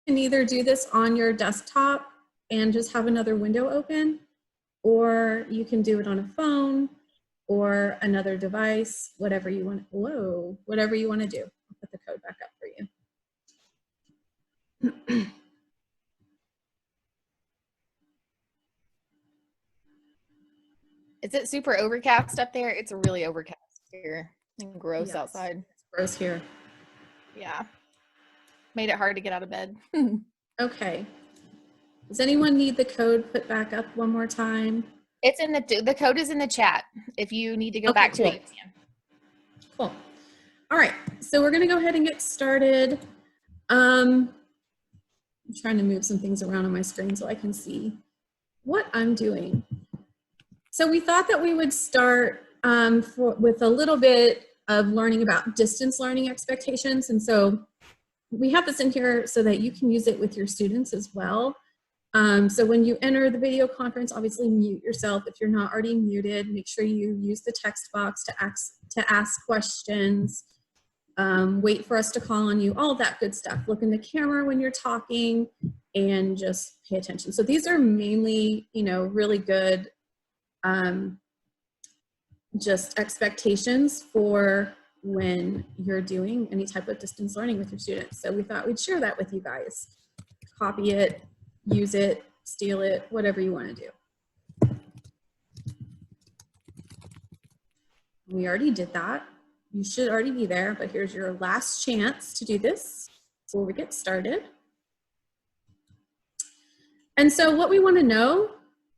can either do this on your desktop and just have another window open, or you can do it on a phone or another device, whatever you want. Whoa, whatever you want to do. I'll put the code back up for you. Is it super overcast up there? It's really overcast here and gross outside. It's gross here. Yeah. Made it hard to get out of bed. Okay. Does anyone need the code put back up one more time? It's in the code is in the chat. If you need to go back to it, you can. Cool. All right. So we're going to go ahead and get started. I'm trying to move some things around on my screen so I can see what I'm doing. So we thought that we would start with a little bit of learning about distance learning expectations. And so we have this in here so that you can use it with your students as well. So when you enter the video conference, obviously mute yourself. If you're not already muted, make sure you use the text box to ask questions. Wait for us to call on you, all of that good stuff. Look in the camera when you're talking and just pay attention. So these are mainly, really good just expectations for when you're doing any type of distance learning with your students. So we thought we'd share that with you guys. Copy it, use it, steal it, whatever you want to do. We already did that. You should already be there, but here's your last chance to do this before we get started. And so what we want to know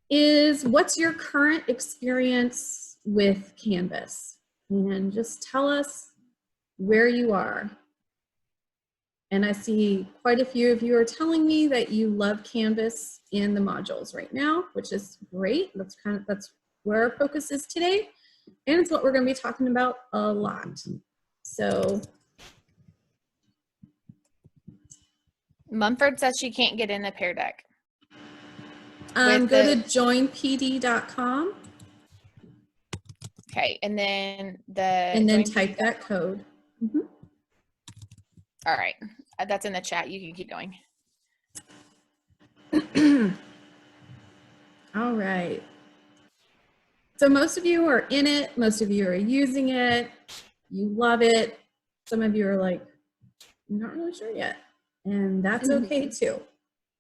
is, what's your current experience with Canvas? And just tell us where you are. And I see quite a few of you are telling me that you love Canvas in the modules right now, which is great. That's where our focus is today. And it's what we're going to be talking about a lot. So Mumford says she can't get in the Pear Deck. Go to joinpd.com. Okay, and then type that code. Mm-hmm. All right, that's in the chat. You can keep going. All right. So most of you are in it. Most of you are using it. You love it. Some of you are like, I'm not really sure yet. And that's okay too.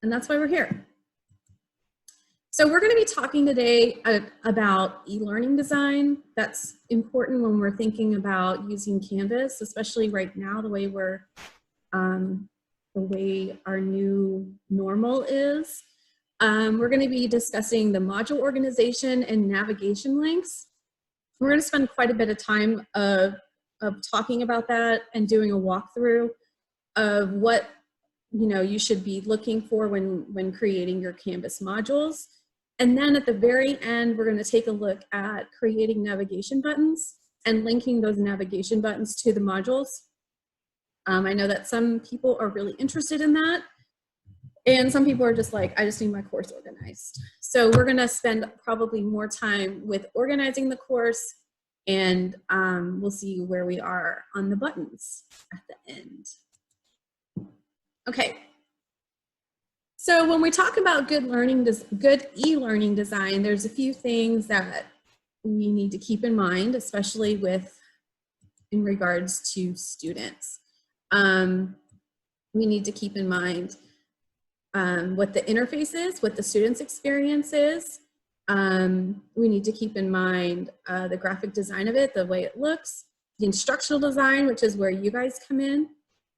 And that's why we're here. So we're going to be talking today about e-learning design. That's important when we're thinking about using Canvas, especially right now, the way our new normal is. We're going to be discussing the module organization and navigation links. We're going to spend quite a bit of time of talking about that and doing a walkthrough of what you should be looking for when creating your Canvas modules. And then at the very end, we're going to take a look at creating navigation buttons and linking those navigation buttons to the modules. I know that some people are really interested in that. And some people are just like, I just need my course organized. So we're going to spend probably more time with organizing the course, and we'll see where we are on the buttons at the end. Okay. So when we talk about good e-learning design, there's a few things that we need to keep in mind, especially in regards to students. We need to keep in mind what the interface is, what the student's experience is. We need to keep in mind the graphic design of it, the way it looks, the instructional design, which is where you guys come in,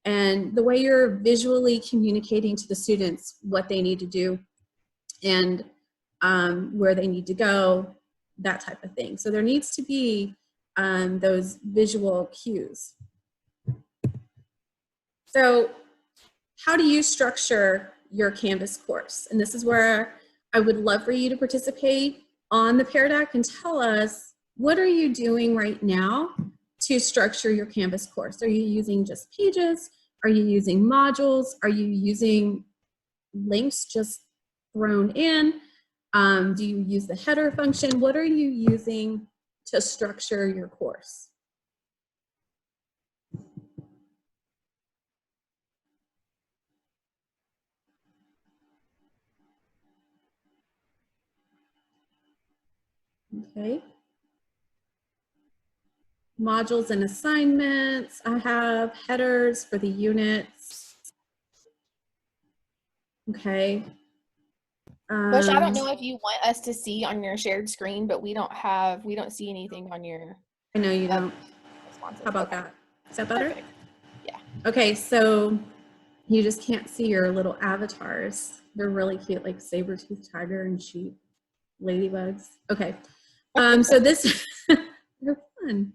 and the way you're visually communicating to the students what they need to do and where they need to go, that type of thing. So there needs to be those visual cues. So how do you structure your Canvas course? And this is where I would love for you to participate on the Pear Deck and tell us, what are you doing right now to structure your Canvas course? Are you using just pages? Are you using modules? Are you using links just thrown in? Do you use the header function? What are you using to structure your course? Okay. Modules and assignments. I have headers for the units. Okay. Bush, I don't know if you want us to see on your shared screen, but we don't see anything on your. I know you don't. Responses. How about that? Is that better? Perfect. Yeah. Okay, so you just can't see your little avatars. They're really cute, like saber-toothed tiger and sheep, ladybugs. Okay, so this, they're fun.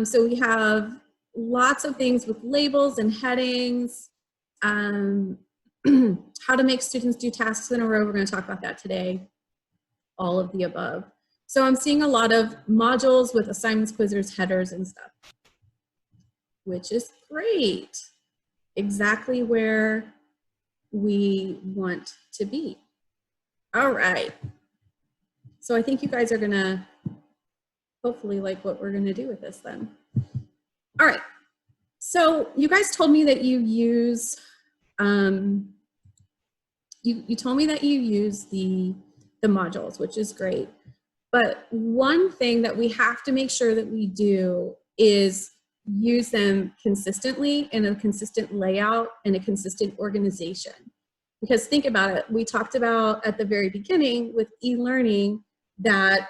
So we have lots of things with labels and headings. How to make students do tasks in a row. We're going to talk about that today. All of the above. So I'm seeing a lot of modules with assignments, quizzes, headers, and stuff, which is great. Exactly where we want to be. All right. So I think you guys are going to hopefully like what we're going to do with this then. All right. So you guys told me that you use, you told me that you use the modules, which is great. But one thing that we have to make sure that we do is use them consistently in a consistent layout and a consistent organization. Because think about it, we talked about at the very beginning with e-learning that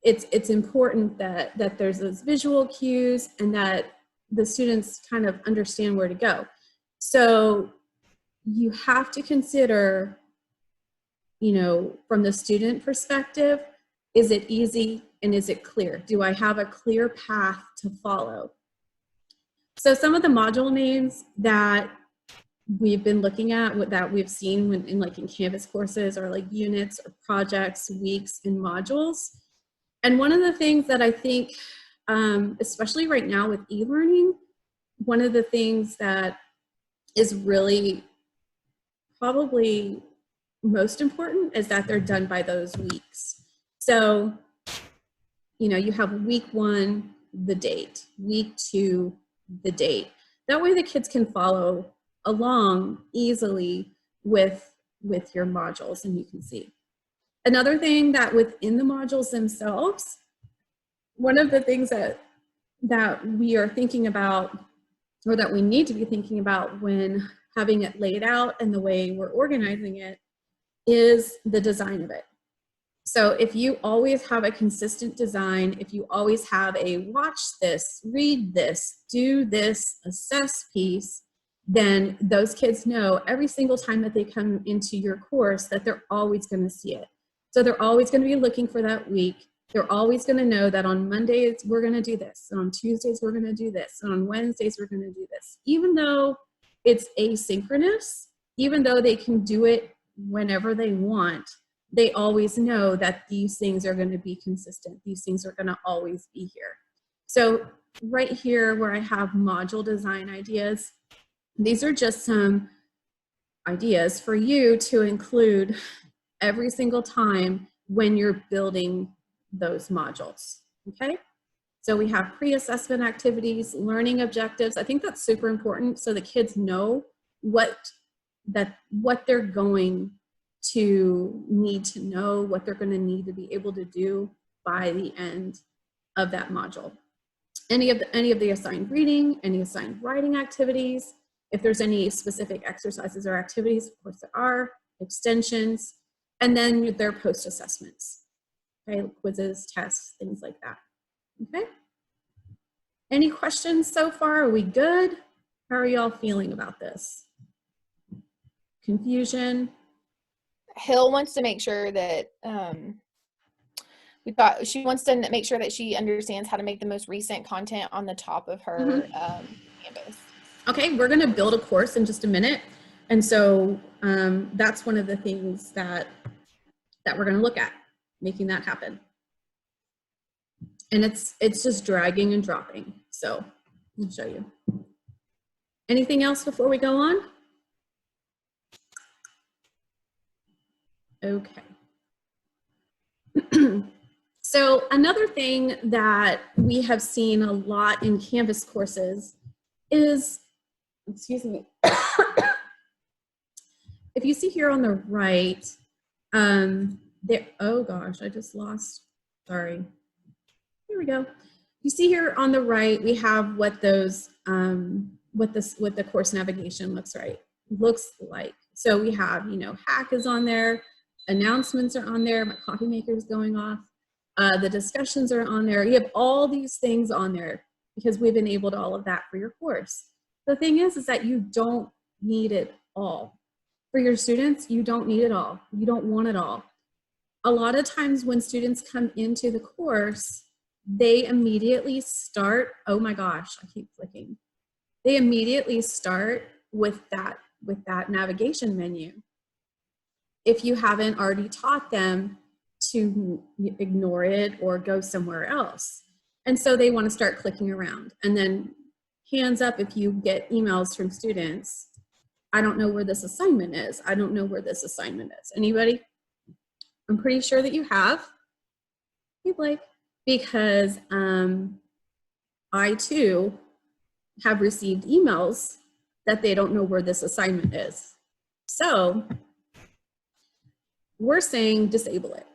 it's important that there's those visual cues and that the students kind of understand where to go. So you have to consider, you know, from the student perspective, is it easy and is it clear? Do I have a clear path to follow? So some of the module names that we've been looking at, that we've seen in like in Canvas courses, are like units or projects, weeks, and modules. And one of the things that I think, especially right now with e-learning, one of the things that is really probably most important is that they're done by those weeks. So, you know, you have week 1, the date, week 2, the date. That way the kids can follow along easily with your modules, and you can see. Another thing that within the modules themselves, one of the things that we are thinking about, or that we need to be thinking about when having it laid out and the way we're organizing it, is the design of it. So if you always have a consistent design, if you always have a watch this, read this, do this, assess piece, then those kids know every single time that they come into your course that they're always going to see it. So they're always going to be looking for that week. They're always going to know that on Mondays we're going to do this, and on Tuesdays we're going to do this, and on Wednesdays we're going to do this. Even though it's asynchronous, even though they can do it whenever they want, they always know that these things are going to be consistent. These things are going to always be here. So right here where I have module design ideas, these are just some ideas for you to include every single time when you're building those modules, okay? So we have pre-assessment activities, learning objectives. I think that's super important so the kids know what they're going to need to know, what they're going to need to be able to do by the end of that module. Any of the assigned reading, any assigned writing activities, if there's any specific exercises or activities, of course there are, extensions, and then their post-assessments, okay, quizzes, tests, things like that, okay? Any questions so far? Are we good? How are y'all feeling about this? Confusion? Hill wants to make sure that she wants to make sure that she understands how to make the most recent content on the top of her Canvas. Okay, we're going to build a course in just a minute, and so that's one of the things that we're going to look at, making that happen. And it's just dragging and dropping. So I'll show you. Anything else before we go on? Okay. So another thing that we have seen a lot in Canvas courses is, excuse me, if you see here on the right, there, oh gosh, I just lost, sorry. Here we go. You see here on the right, we have what those, what the course navigation looks like. So we have, you know, hack is on there, announcements are on there, my coffee maker is going off, the discussions are on there. You have all these things on there because we've enabled all of that for your course. The thing is that you don't need it all. For your students, you don't need it all. You don't want it all. A lot of times when students come into the course, they immediately start, oh my gosh, I keep clicking. They immediately start with that navigation menu. If you haven't already taught them to ignore it or go somewhere else. And so they want to start clicking around. And then hands up if you get emails from students, I don't know where this assignment is. I don't know where this assignment is. Anybody? I'm pretty sure that you have. Hey, Blake. Because I too have received emails that they don't know where this assignment is. So we're saying disable it.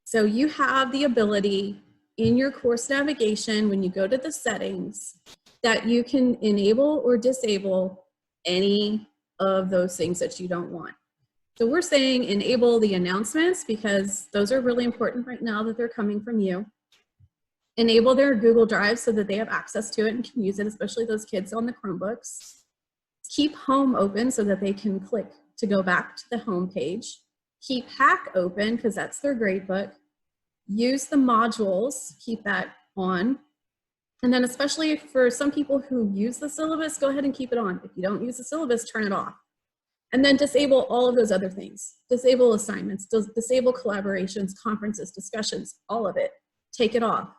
So you have the ability in your course navigation when you go to the settings that you can enable or disable any of those things that you don't want. So we're saying enable the announcements because those are really important right now that they're coming from you. Enable their Google Drive so that they have access to it and can use it, especially those kids on the Chromebooks. Keep home open so that they can click to go back to the home page. Keep hack open because that's their gradebook. Use the modules, keep that on. And then especially for some people who use the syllabus, go ahead and keep it on. If you don't use the syllabus, turn it off. And then disable all of those other things. Disable assignments, disable collaborations, conferences, discussions, all of it. Take it off.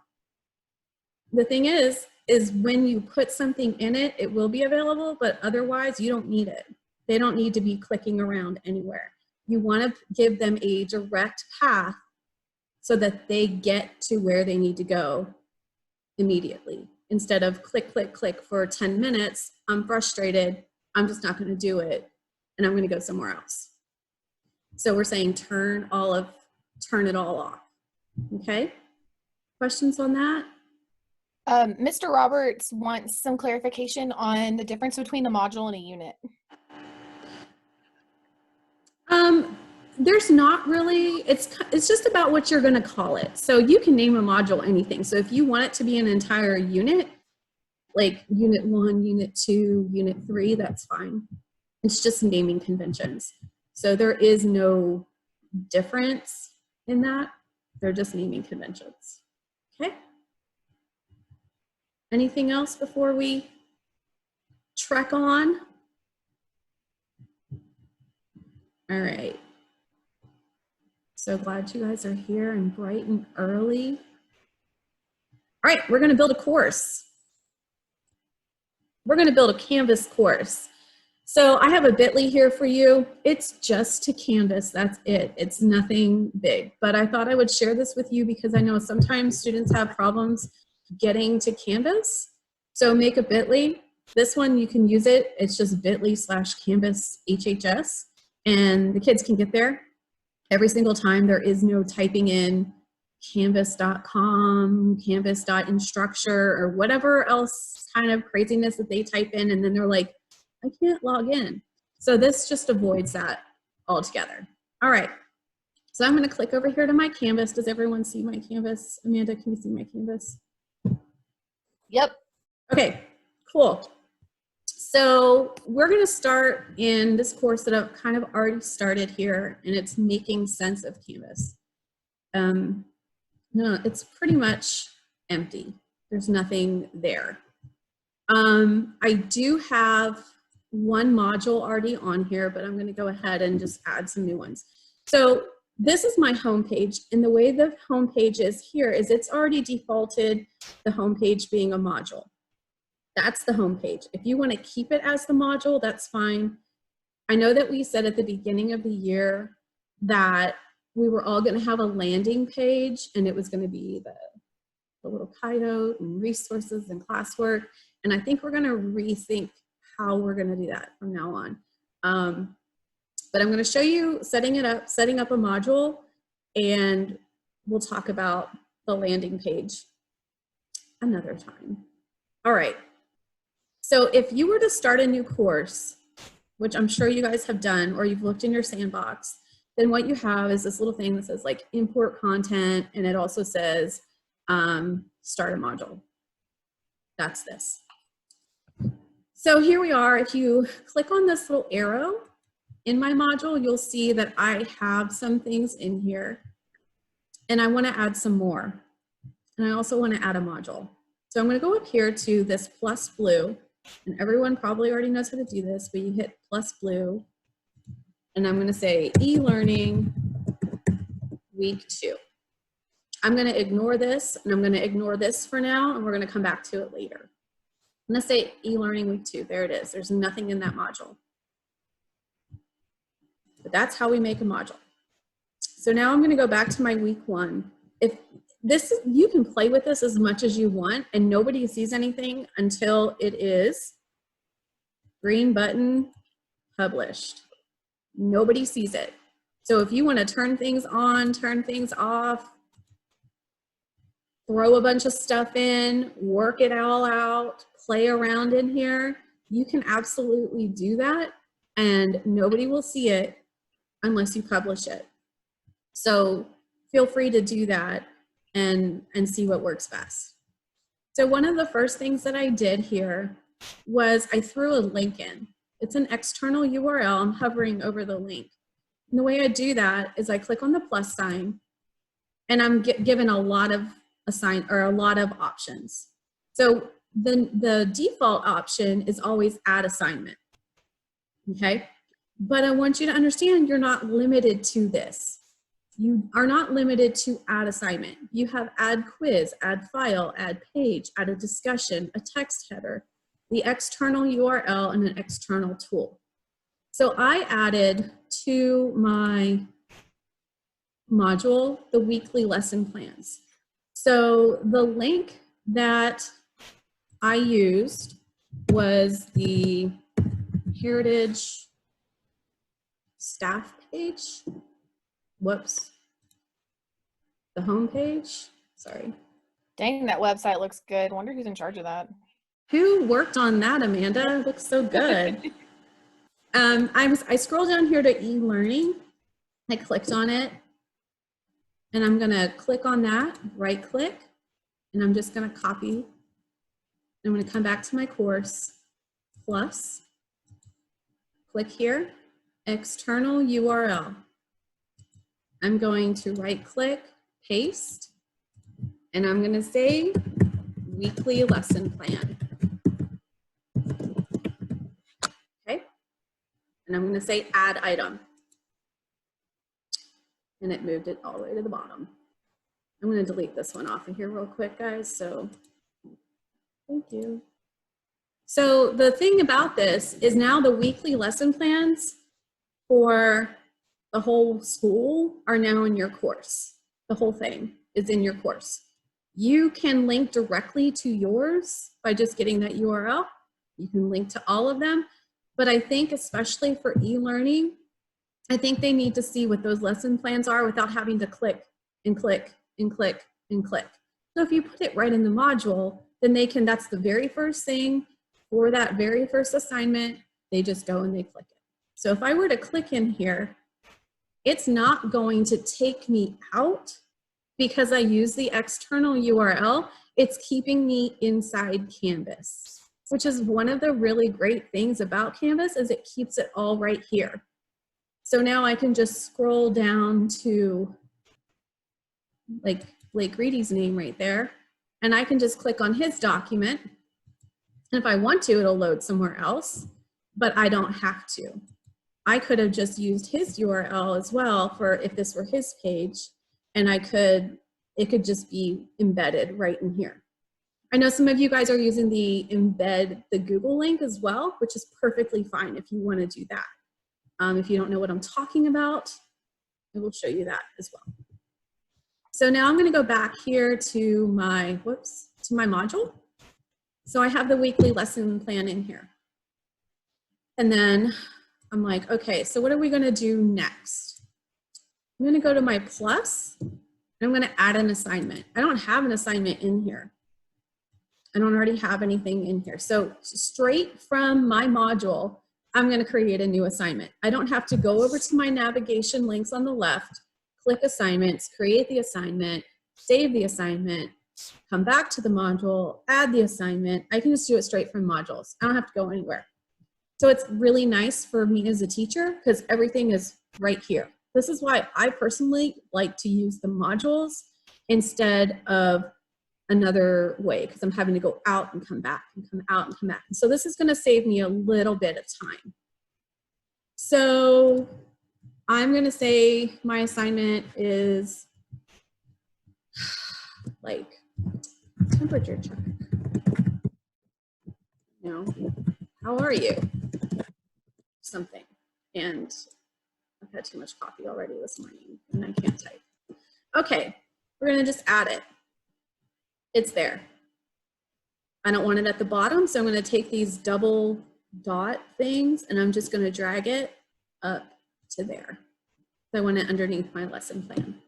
The thing is when you put something in it, it will be available, but otherwise you don't need it. They don't need to be clicking around anywhere. You want to give them a direct path so that they get to where they need to go immediately. Instead of click, click, click for 10 minutes, I'm frustrated, I'm just not going to do it, and I'm going to go somewhere else. So we're saying turn it all off. Okay? Questions on that? Mr. Roberts wants some clarification on the difference between the module and a unit. There's not really, it's just about what you're going to call it. So you can name a module anything. So if you want it to be an entire unit, like unit 1, unit 2, unit 3, that's fine. It's just naming conventions. So there is no difference in that. They're just naming conventions. Okay? Anything else before we trek on? All right. So glad you guys are here and bright and early. All right, we're going to build a course. We're going to build a Canvas course. So I have a bit.ly here for you. It's just to Canvas, that's it. It's nothing big, but I thought I would share this with you because I know sometimes students have problems getting to Canvas. So make a bit.ly. This one you can use it. It's just bit.ly/Canvas HHS, and the kids can get there. Every single time. There is no typing in canvas.com, canvas.instructure, or whatever else kind of craziness that they type in, and then they're like, I can't log in. So this just avoids that altogether. All right, so I'm going to click over here to my Canvas. Does everyone see my Canvas? Amanda, can you see my Canvas? Yep. Okay, cool. So we're going to start in this course that I've kind of already started here, and it's making sense of Canvas. No, it's pretty much empty. There's nothing there. I do have one module already on here, but I'm going to go ahead and just add some new ones. So this is my home page, and the way the home page is here is it's already defaulted the home page being a module. That's the home page. If you want to keep it as the module, that's fine. I know that we said at the beginning of the year that we were all going to have a landing page, and it was going to be the little keynote and resources and classwork. And I think we're going to rethink how we're going to do that from now on. But I'm going to show you setting up a module. and we'll talk about the landing page another time. All right. So if you were to start a new course, which I'm sure you guys have done, or you've looked in your sandbox, then what you have is this little thing that says like import content, and it also says start a module. That's this. So here we are. If you click on this little arrow in my module, you'll see that I have some things in here, and I want to add some more. And I also want to add a module. So I'm going to go up here to this plus blue, and everyone probably already knows how to do this, but you hit plus blue, and I'm going to say e-learning week 2. I'm going to ignore this, and I'm going to ignore this for now, and we're going to come back to it later. I'm going to say e-learning week 2. There it is. There's nothing in that module. But that's how we make a module. So now I'm going to go back to my week 1. If this is, you can play with this as much as you want, and nobody sees anything until it is green button published. Nobody sees it. So if you want to turn things on, turn things off, throw a bunch of stuff in, work it all out, play around in here, you can absolutely do that, and nobody will see it unless you publish it. So feel free to do that and see what works best. So one of the first things that I did here was I threw a link in. It's an external URL. I'm hovering over the link. And the way I do that is I click on the plus sign, and I'm given a lot of options. So the default option is always add assignment. Okay? But I want you to understand you're not limited to this. You are not limited to add assignment. You have add quiz, add file, add page, add a discussion, a text header, the external URL, and an external tool. So I added to my module the weekly lesson plans. So the link that I used was the Heritage staff page. Whoops. The home page. Sorry. Dang, that website looks good. Wonder who's in charge of that. Who worked on that, Amanda? It looks so good. I scrolled down here to e-learning. I clicked on it, and I'm going to click on that, right click, and I'm just going to copy. I'm going to come back to my course, plus, click here, external URL. I'm going to right click, paste, and I'm going to say weekly lesson plan. Okay, and I'm going to say add item. And it moved it all the way to the bottom. I'm going to delete this one off of here real quick, guys. So thank you. So the thing about this is now the weekly lesson plans for the whole school are now in your course. The whole thing is in your course. You can link directly to yours by just getting that URL. You can link to all of them. But I think especially for e-learning, I think they need to see what those lesson plans are without having to click and click and click and click. So if you put it right in the module, then they can, that's the very first thing for that very first assignment, they just go and they click it. So if I were to click in here, it's not going to take me out because I use the external URL. It's keeping me inside Canvas, which is one of the really great things about Canvas is it keeps it all right here. So now I can just scroll down to like Blake Reedy's name right there, and I can just click on his document. And if I want to, it'll load somewhere else, but I don't have to. I could have just used his URL as well for if this were his page, and it could just be embedded right in here. I know some of you guys are using the Google link as well, which is perfectly fine if you want to do that. If you don't know what I'm talking about, I will show you that as well. So now I'm going to go back here to my, to my module. So I have the weekly lesson plan in here. And then I'm like, okay, so what are we going to do next? I'm going to go to my plus, and I'm going to add an assignment. I don't have an assignment in here. I don't already have anything in here. So straight from my module, I'm going to create a new assignment. I don't have to go over to my navigation links on the left, click assignments, create the assignment, save the assignment, come back to the module, add the assignment. I can just do it straight from modules. I don't have to go anywhere. So it's really nice for me as a teacher because everything is right here. This is why I personally like to use the modules instead of another way, because I'm having to go out and come back and come out and come back. And so this is going to save me a little bit of time. So I'm going to say my assignment is like temperature check. You know, how are you? Something. And I've had too much coffee already this morning and I can't type. Okay, we're going to just add it. It's there. I don't want it at the bottom, so I'm going to take these double dot things and I'm just going to drag it up to there. So I want it underneath my lesson plan.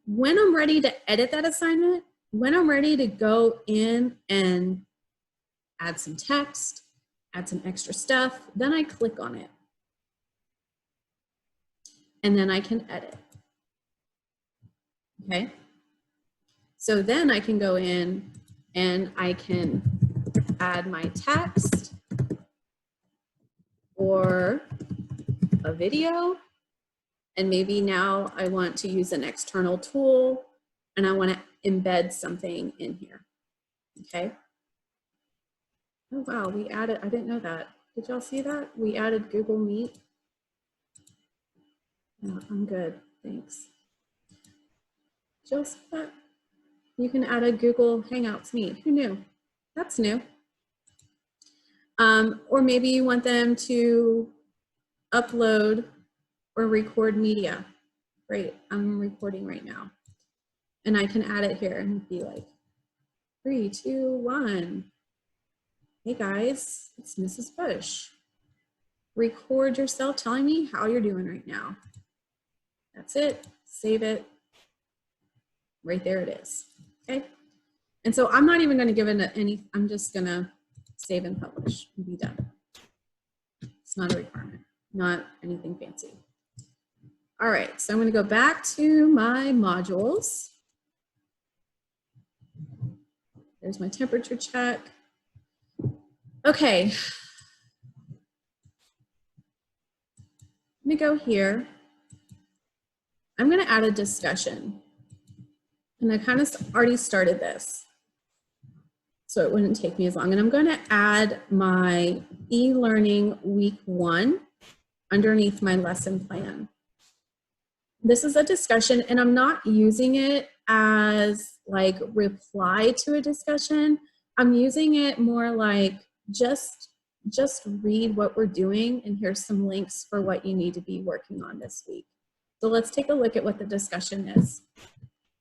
When I'm ready to edit that assignment, when I'm ready to go in and add some text, add some extra stuff, then I click on it. And then I can edit. Okay? So then I can go in and I can add my text or a video. And maybe now I want to use an external tool and I want to embed something in here. Okay. Oh, wow. We added, I didn't know that. Did y'all see that? We added Google Meet. Oh, I'm good. Thanks. Did y'all see that? You can add a Google Hangouts Meet. Who knew? That's new. Or maybe you want them to upload or record media. Great, I'm recording right now. And I can add it here and be like, 3, 2, 1. Hey guys, it's Mrs. Bush. Record yourself telling me how you're doing right now. That's it, save it. Right there it is, okay? And so I'm not even gonna give it any, I'm just gonna save and publish and be done. It's not a requirement, not anything fancy. All right, so I'm gonna go back to my modules. There's my temperature check. Okay. Let me go here. I'm gonna add a discussion. And I kind of already started this, so it wouldn't take me as long. And I'm gonna add my e-learning week 1 underneath my lesson plan. This is a discussion and I'm not using it as like reply to a discussion. I'm using it more like just read what we're doing and here's some links for what you need to be working on this week. So let's take a look at what the discussion is.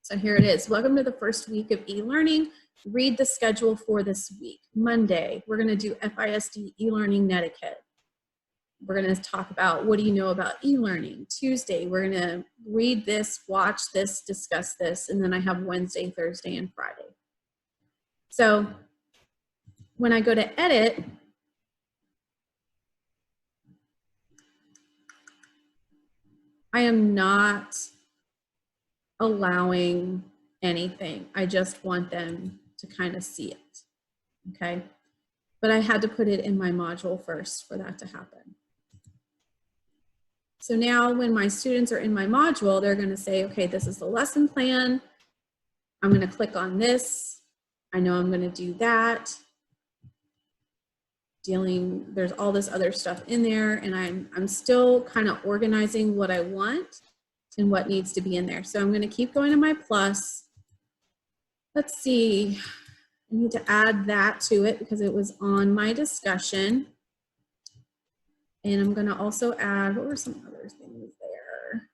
So here it is. Welcome to the first week of e-learning. Read the schedule for this week. Monday, we're gonna do FISD e-learning Netiquette. We're gonna talk about what do you know about e-learning. Tuesday, we're gonna read this, watch this, discuss this, and then I have Wednesday, Thursday, and Friday. So when I go to edit, I am not allowing anything. I just want them to kind of see it, okay? But I had to put it in my module first for that to happen. So now when my students are in my module, they're gonna say, okay, this is the lesson plan. I'm gonna click on this. I know I'm gonna do that. There's all this other stuff in there and I'm still kind of organizing what I want and what needs to be in there. So I'm gonna keep going to my plus. Let's see, I need to add that to it because it was on my discussion. And I'm gonna also add, what were some other things there?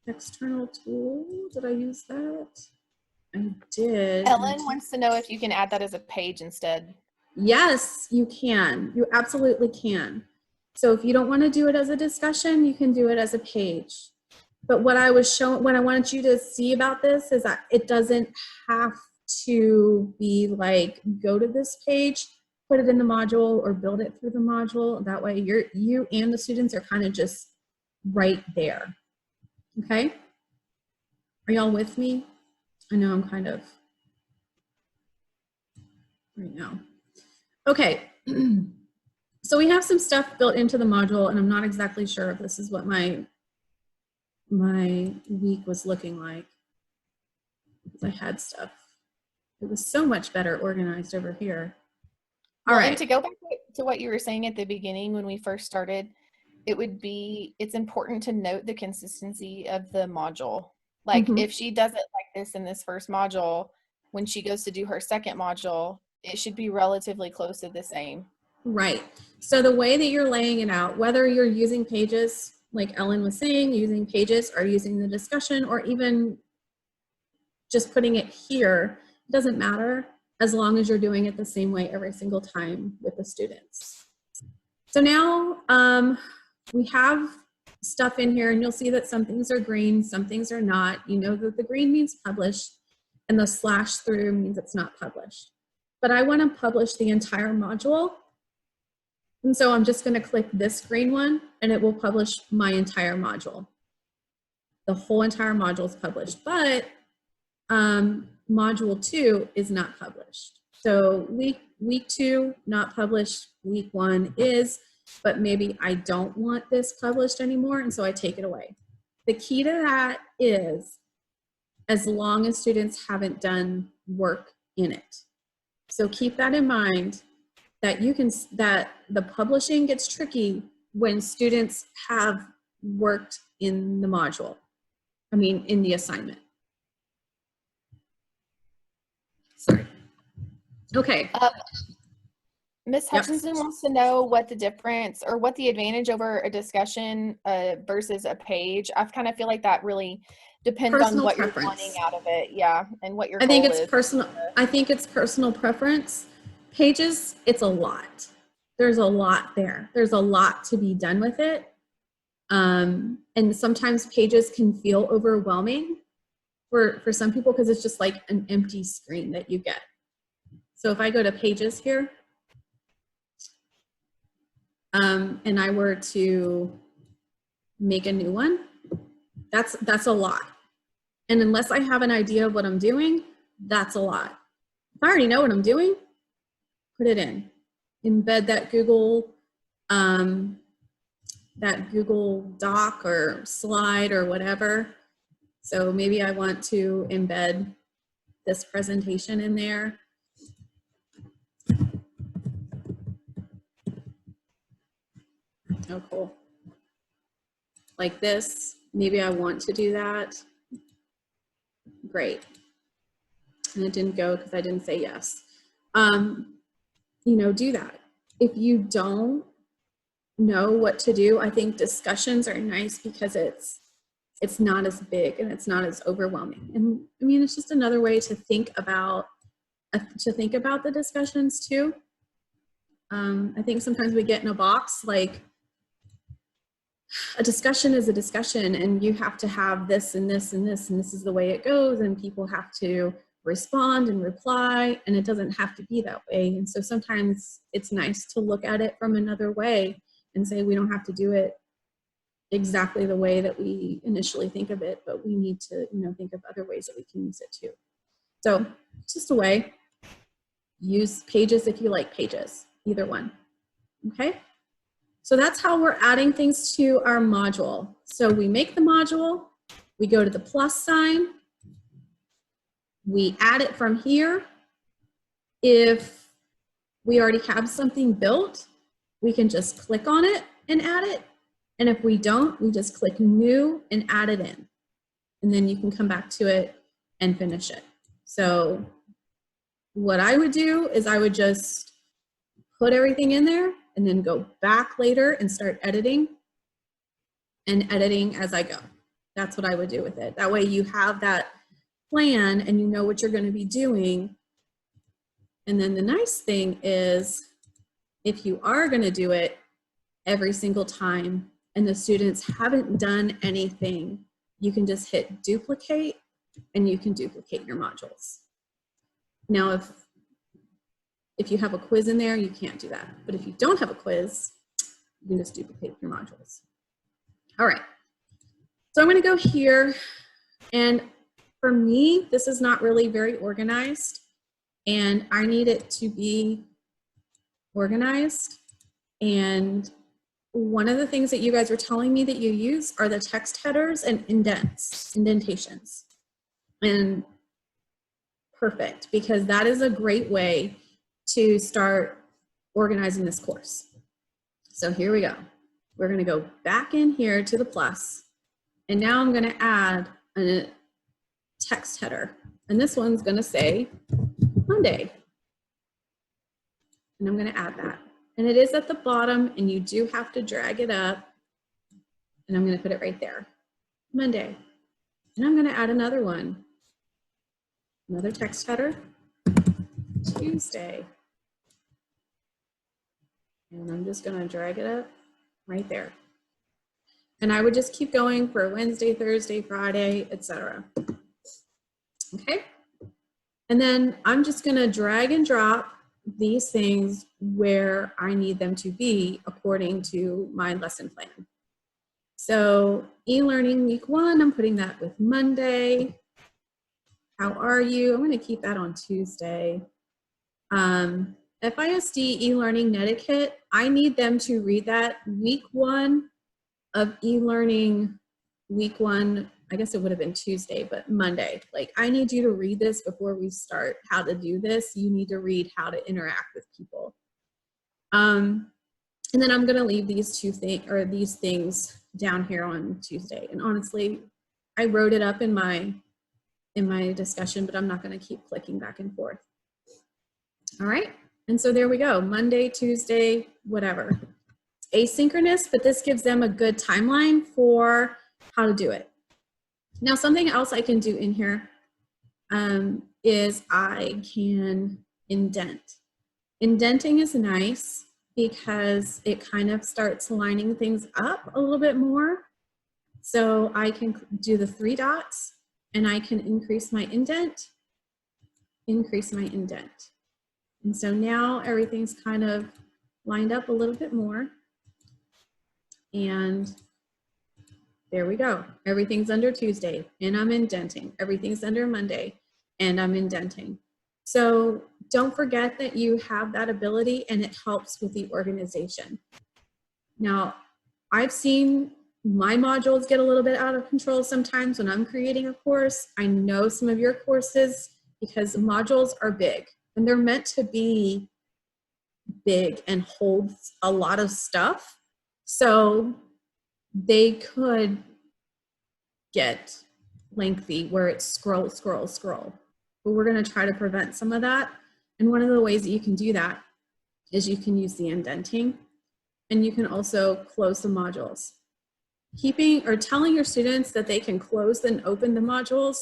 External tool, did I use that? I did. Ellen wants to know if you can add that as a page instead. Yes, you can. You absolutely can. So if you don't want to do it as a discussion, you can do it as a page. But what I was showing, what I wanted you to see about this is that it doesn't have to be like, go to this page, put it in the module, or build it through the module. That way you and the students are kind of just right there. Okay? Are y'all with me? I know I'm kind of right now. Okay. So we have some stuff built into the module, and I'm not exactly sure if this is what my week was looking like. I had stuff. It was so much better organized over here. All right. And to go back to what you were saying at the beginning when we first started, it's important to note the consistency of the module. Like if she does it like this in this first module, when she goes to do her second module, it should be relatively close to the same. Right. So the way that you're laying it out, whether you're using Pages, like Ellen was saying, using Pages or using the discussion, or even just putting it here, it doesn't matter as long as you're doing it the same way every single time with the students. So now we have stuff in here, and you'll see that some things are green, some things are not. You know that the green means published, and the slash through means it's not published. But I want to publish the entire module. And so I'm just going to click this green one, and it will publish my entire module. The whole entire module is published, but module 2 is not published. So week 2, not published, week 1 is, but maybe I don't want this published anymore, and so I take it away. The key to that is as long as students haven't done work in it. So keep that in mind, that that the publishing gets tricky when students have worked in the module. I mean, in the assignment. Sorry. Okay. Ms. Hutchinson wants to know what the difference or what the advantage over a discussion versus a page. I kind of feel like that really depends personal on what preference. You're wanting out of it. Yeah, and what your goal I think it's is. personal. I think it's personal preference. Pages, it's a lot. There's a lot there. There's a lot to be done with it. And sometimes Pages can feel overwhelming for some people because it's just like an empty screen that you get. So if I go to Pages here, and I were to make a new one, that's a lot. And unless I have an idea of what I'm doing, that's a lot. If I already know what I'm doing, put it in. Embed that Google Doc or slide or whatever. So maybe I want to embed this presentation in there. Oh, cool. Like this, maybe I want to do that. Great. And it didn't go because I didn't say yes. You know, do that. If you don't know what to do, I think discussions are nice because it's not as big and it's not as overwhelming. And I mean, it's just another way to think about the discussions too. I think sometimes we get in a box, like a discussion is a discussion and you have to have this and this and this, and this is the way it goes, and people have to respond and reply, and it doesn't have to be that way. And so sometimes it's nice to look at it from another way and say we don't have to do it exactly the way that we initially think of it, but we need to, you know, think of other ways that we can use it too. So just a way. Use Pages if you like Pages, either one. Okay? So that's how we're adding things to our module. So we make the module, we go to the plus sign, we add it from here. If we already have something built, we can just click on it and add it. And if we don't, we just click new and add it in. And then you can come back to it and finish it. So what I would do is I would just put everything in there and then go back later and start editing and editing as I go. That's what I would do with it. That way you have that plan and you know what you're going to be doing. And then the nice thing is if you are going to do it every single time and the students haven't done anything you can just hit duplicate and you can duplicate your modules. Now, if you have a quiz in there, you can't do that. But if you don't have a quiz, you can just duplicate your modules. All right. So I'm going to go here. And for me, this is not really very organized. And I need it to be organized. And one of the things that you guys were telling me that you use are the text headers and indentations. And perfect, because that is a great way to start organizing this course. So here we go. We're going to go back in here to the plus, and now I'm going to add a text header, and this one's going to say Monday, and I'm going to add that, and it is at the bottom, and you do have to drag it up, and I'm going to put it right there, Monday, and I'm going to add another one, another text header, Tuesday. And I'm just going to drag it up right there. And I would just keep going for Wednesday, Thursday, Friday, etc. Okay. And then I'm just going to drag and drop these things where I need them to be according to my lesson plan. So e-learning week 1, I'm putting that with Monday. How are you? I'm going to keep that on Tuesday. FISD e-learning netiquette, I need them to read that week 1 of e-learning week 1. I guess it would have been Tuesday, but Monday. Like, I need you to read this before we start how to do this. You need to read how to interact with people. And then I'm going to leave these these things down here on Tuesday. And honestly, I wrote it up in my discussion, but I'm not going to keep clicking back and forth. All right. And so there we go, Monday, Tuesday, whatever. It's asynchronous, but this gives them a good timeline for how to do it. Now, something else I can do in here is I can indent. Indenting is nice because it kind of starts lining things up a little bit more. So I can do the 3 dots and I can increase my indent, increase my indent. And so now everything's kind of lined up a little bit more. And there we go. Everything's under Tuesday and I'm indenting. Everything's under Monday and I'm indenting. So don't forget that you have that ability and it helps with the organization. Now, I've seen my modules get a little bit out of control sometimes when I'm creating a course. I know some of your courses, because modules are big. And they're meant to be big and hold a lot of stuff. So they could get lengthy where it's scroll, scroll, scroll. But we're going to try to prevent some of that. And one of the ways that you can do that is you can use the indenting, and you can also close the modules. Keeping or telling your students that they can close and open the modules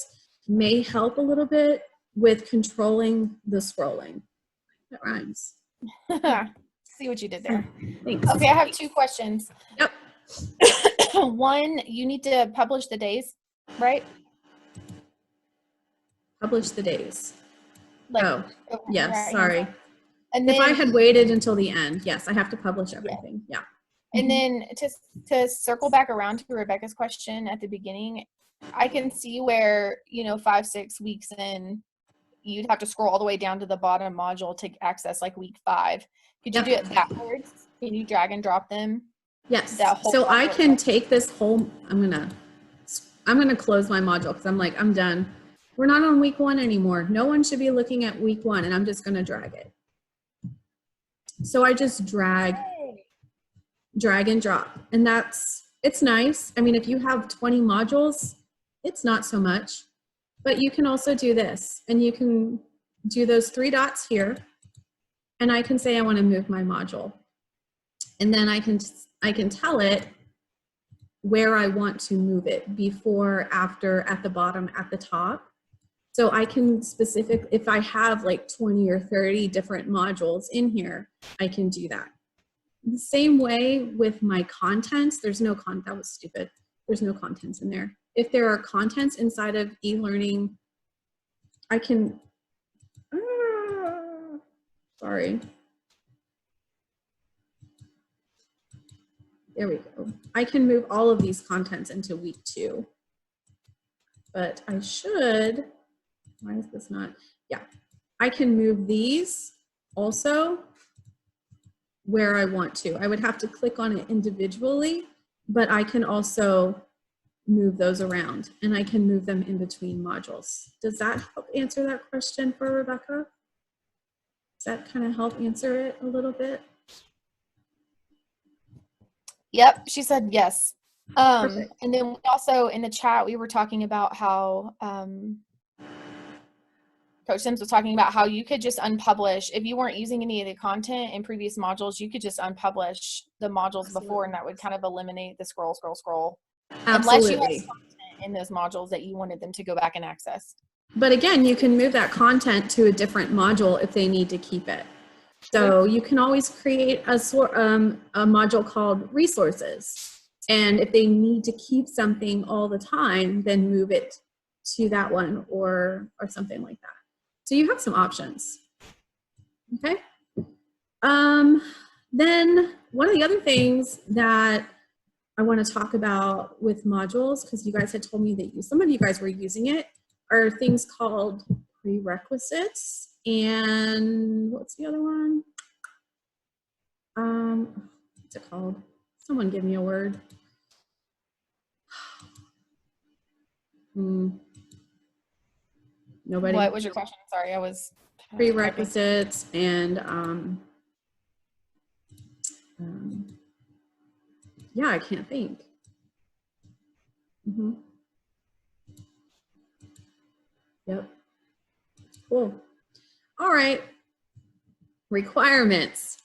may help a little bit with controlling the scrolling. That rhymes. See what you did there. Thanks. Okay, I have 2 questions. Yep. One, you need to publish the days, right? Publish the days. Like, oh, yes, right. Sorry. And then, if I had waited until the end, yes, I have to publish everything. Yeah. And then to circle back around to Rebecca's question at the beginning, I can see where, 5, 6 weeks in, you'd have to scroll all the way down to the bottom module to access like week 5. Could you do it backwards? Can you drag and drop them? Yes. So I can take this whole, I'm gonna close my module because I'm like, I'm done. We're not on week 1 anymore. No one should be looking at week 1, and I'm just gonna drag it. So I just drag and drop, and it's nice. I mean, if you have 20 modules, it's not so much, but you can also do this, and you can do those 3 dots here, and I can say I want to move my module, and then I can tell it where I want to move it, before, after, at the bottom, at the top. So I can if I have like 20 or 30 different modules in here, I can do that. The same way with my contents, that was stupid. There's no contents in there. if there are contents inside of e-learning, I can, sorry. There we go. I can move all of these contents into week 2. But I should, why is this not? Yeah, I can move these also where I want to. I would have to click on it individually, but I can also move those around, and I can move them in between modules. Does that help answer that question for Rebecca? Does that kind of help answer it a little bit? Yep, she said yes. Perfect. And then we also in the chat, we were talking about how Coach Sims was talking about how you could just unpublish. If you weren't using any of the content in previous modules, you could just unpublish the modules Absolutely. before, and that would kind of eliminate the scroll. Absolutely. Unless you had content in those modules that you wanted them to go back and access. But again, you can move that content to a different module if they need to keep it. So you can always create a module called resources. And if they need to keep something all the time, then move it to that one or something like that. So you have some options. Okay. Then one of the other things that I want to talk about with modules, because you guys had told me that some of you guys were using it, are things called prerequisites. And what's the other one? What's it called? Someone give me a word. Nobody? What was your question? Sorry, I was prerequisites and yeah, I can't think. Yep. Cool. All right. Requirements.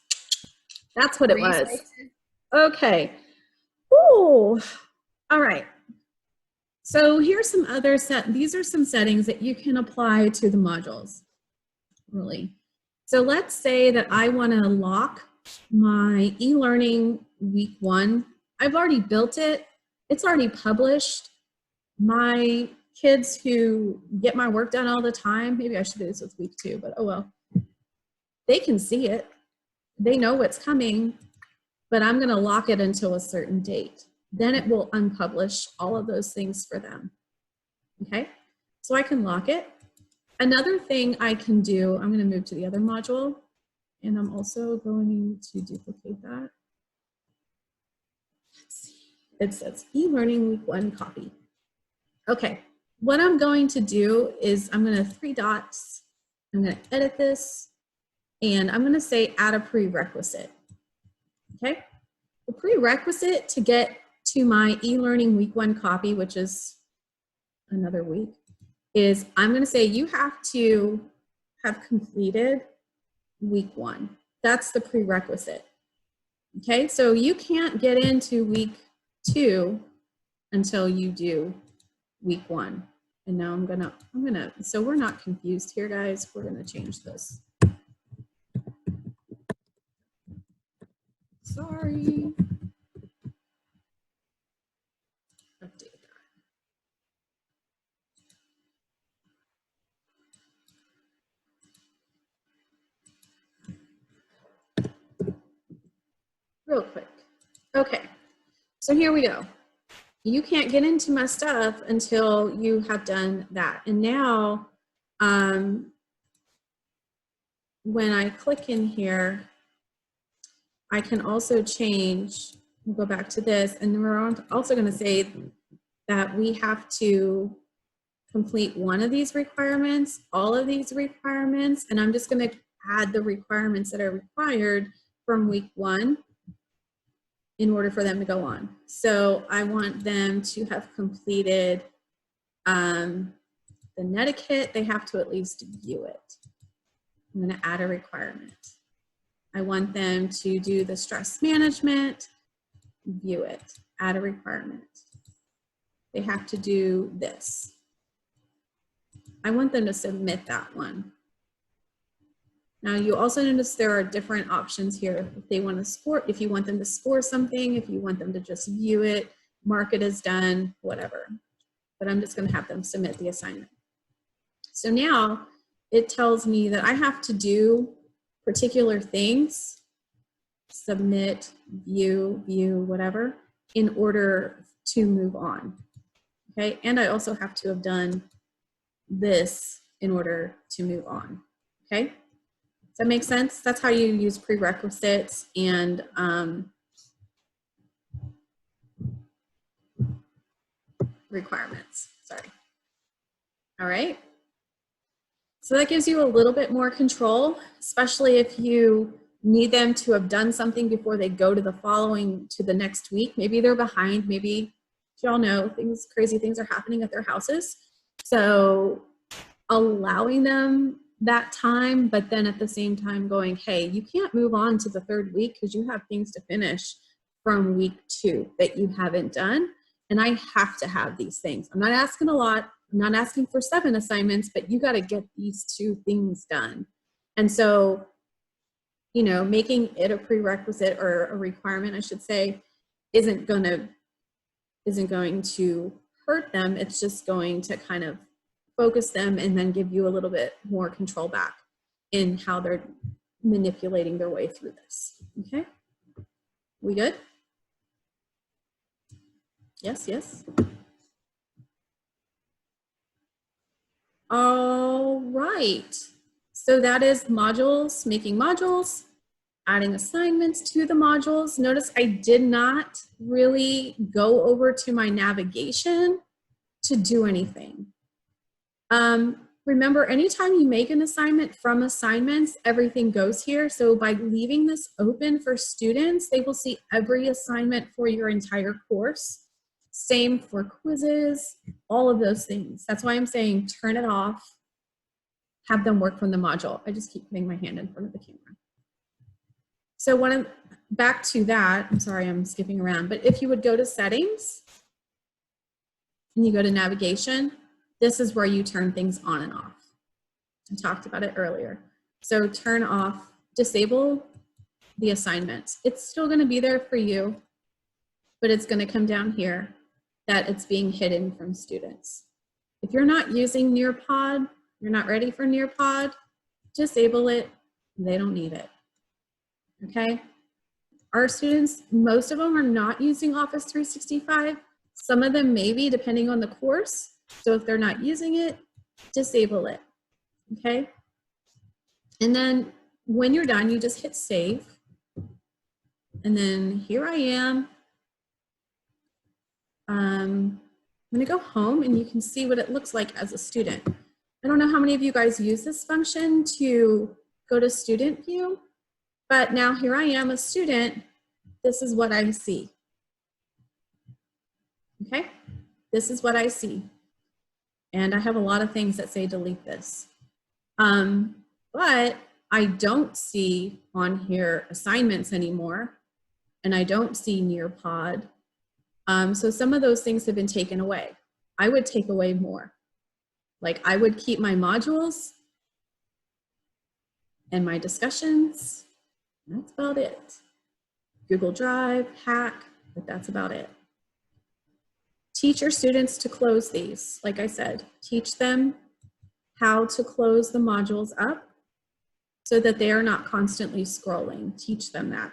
That's what it was. Okay. Ooh. All right. So here's some other these are some settings that you can apply to the modules. Really. So let's say that I want to lock my e-learning week 1. I've already built it. It's already published. My kids who get my work done all the time, maybe I should do this with week 2, but oh well. They can see it. They know what's coming, but I'm going to lock it until a certain date. Then it will unpublish all of those things for them. Okay, so I can lock it. Another thing I can do, I'm going to move to the other module, and I'm also going to duplicate that. Let's see. It says e-learning week 1 copy. Okay, what I'm going to do is I'm going to 3 dots. I'm going to edit this, and I'm going to say add a prerequisite. Okay, the prerequisite to get to my e-learning week 1 copy, which is another week, is I'm going to say you have to have completed week 1. That's the prerequisite. Okay, so you can't get into week 2 until you do week 1. And now I'm gonna, so we're not confused here, guys. We're gonna change this. Sorry. Update that. Real quick. Okay, so here we go. You can't get into my stuff until you have done that. And now, when I click in here, I can also change, we'll go back to this, and we're also going to say that we have to complete one of these requirements, all of these requirements, and I'm just going to add the requirements that are required from week 1 in order for them to go on. So I want them to have completed the netiquette. They have to at least view it. I'm going to add a requirement. I want them to do the stress management, view it, add a requirement. They have to do this. I want them to submit that one. Now you also notice there are different options here. If they want to score, if you want them to score something, if you want them to just view it, mark it as done, whatever. but I'm just going to have them submit the assignment. So now it tells me that I have to do particular things, submit, view, whatever, in order to move on. Okay, and I also have to have done this in order to move on. Okay, does that make sense? That's how you use prerequisites and requirements. Sorry. All right. So that gives you a little bit more control, especially if you need them to have done something before they go to the next week. Maybe they're behind, maybe y'all know crazy things are happening at their houses. So allowing them that time, but then at the same time going, hey, you can't move on to the third week because you have things to finish from week 2 that you haven't done. And I have to have these things. I'm not asking a lot. I'm not asking for 7 assignments, but you got to get these 2 things done. And so, you know, making it a prerequisite or a requirement, I should say, isn't going to hurt them. It's just going to kind of focus them and then give you a little bit more control back in how they're manipulating their way through this. Okay, we good? Yes, yes. All right, so that is modules, making modules, adding assignments to the modules. Notice I did not really go over to my navigation to do anything. Remember, anytime you make an assignment from assignments, everything goes here. So by leaving this open for students, they will see every assignment for your entire course. Same for quizzes, all of those things. That's why I'm saying turn it off, have them work from the module. I just keep putting my hand in front of the camera. So back to that, I'm sorry, I'm skipping around, but if you would go to settings and you go to navigation, this is where you turn things on and off. I talked about it earlier. So turn off, disable the assignments. It's still going to be there for you, but it's going to come down here that it's being hidden from students. If you're not using Nearpod, you're not ready for Nearpod, disable it. They don't need it. Okay? Our students, most of them are not using Office 365. Some of them maybe, depending on the course. So if they're not using it, disable it, okay? And then when you're done, you just hit save. And then here I am. I'm gonna go home and you can see what it looks like as a student. I don't know how many of you guys use this function to go to student view, but now here I am a student. This is what I see, okay? This is what I see. And I have a lot of things that say delete this. But I don't see on here assignments anymore, and I don't see Nearpod. So some of those things have been taken away. I would take away more. Like I would keep my modules and my discussions. That's about it. Google Drive, Hack, but that's about it. Teach your students to close these. Like I said, teach them how to close the modules up so that they are not constantly scrolling. Teach them that,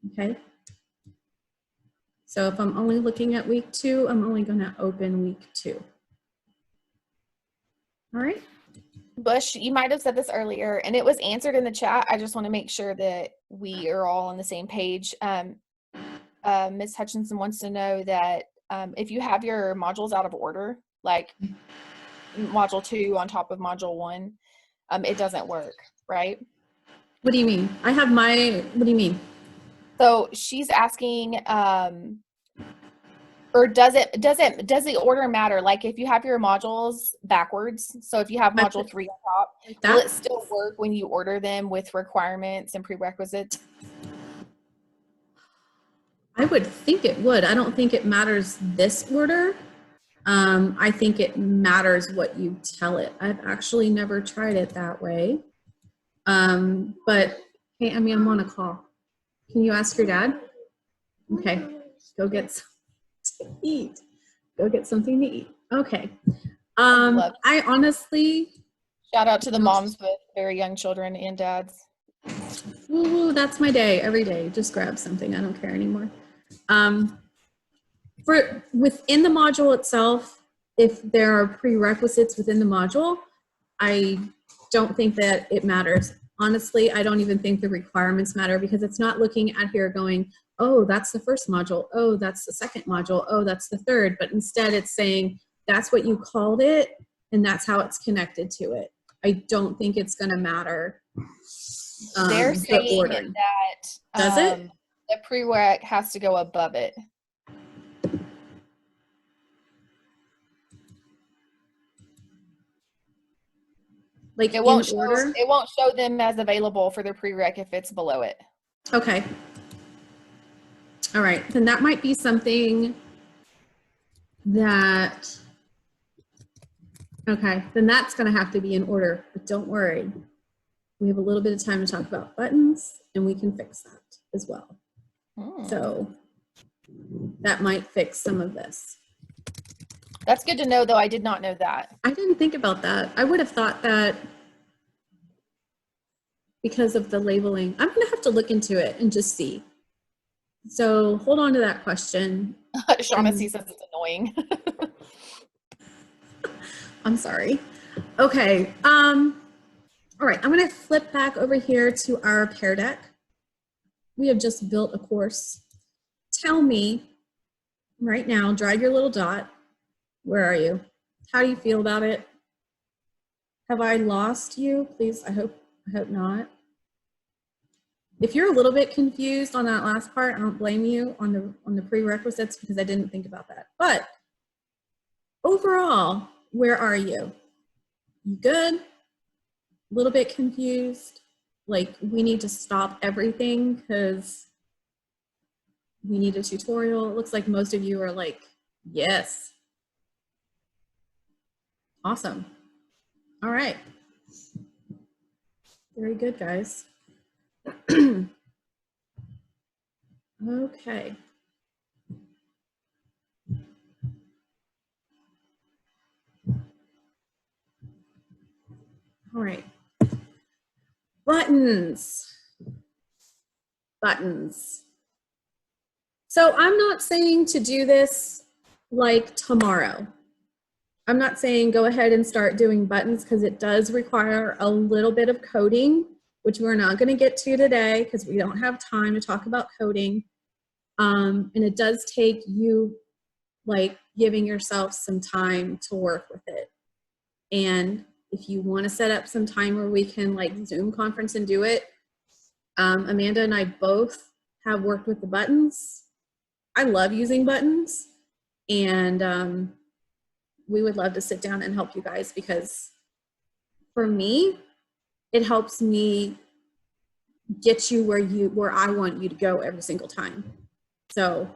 okay? So if I'm only looking at week 2, I'm only gonna open week 2. All right? Bush, you might have said this earlier, and it was answered in the chat. I just want to make sure that we are all on the same page. Ms. Hutchinson wants to know that if you have your modules out of order, like module 2 on top of module 1, it doesn't work, right? What do you mean? I have what do you mean? So she's asking, or does the order matter? Like if you have your modules backwards, so if you have module 3 on top, like will it still work when you order them with requirements and prerequisites? I would think it would. I don't think it matters this order. I think it matters what you tell it. I've actually never tried it that way. But hey, I mean, I'm on a call. Can you ask your dad? Okay, go get something to eat. Go get something to eat. Okay. Love it. I honestly, Shout out to the moms with very young children and dads. woo, that's my day every day. Just grab something. I don't care anymore. For within the module itself, if there are prerequisites within the module, I don't think that it matters. Honestly, I don't even think the requirements matter because it's not looking at here going, oh, that's the first module. Oh, that's the second module. Oh, that's the third. But instead it's saying that's what you called it and that's how it's connected to it. I don't think it's going to matter. They're saying ordering. that Does it? The prereq has to go above it. Like it won't show them as available for their prereq if it's below it. Okay. All right, then that might be something that, okay, then that's gonna have to be in order, but don't worry. We have a little bit of time to talk about buttons and we can fix that as well. So that might fix some of this. That's good to know, though. I did not know that. I didn't think about that. I would have thought that because of the labeling. I'm going to have to look into it and just see. So hold on to that question. Shaughnessy says it's annoying. I'm sorry. Okay. All right. I'm going to flip back over here to our Pear Deck. We have just built a course. Tell me right now, drag your little dot. Where are you? How do you feel about it? Have I lost you? Please, I hope not. If you're a little bit confused on that last part, I don't blame you on the prerequisites because I didn't think about that. But overall, where are you? You good? A little bit confused? Like we need to stop everything because we need a tutorial? It looks like most of you are like, yes. Awesome. All right. Very good, guys. Okay. All right. Buttons. Buttons. So I'm not saying to do this like tomorrow. I'm not saying go ahead and start doing buttons because it does require a little bit of coding, which we're not going to get to today because we don't have time to talk about coding. And it does take you like giving yourself some time to work with it. And if you want to set up some time where we can like Zoom conference and do it, Amanda and I both have worked with the buttons. I love using buttons, and we would love to sit down and help you guys because for me, it helps me get you where I want you to go every single time. So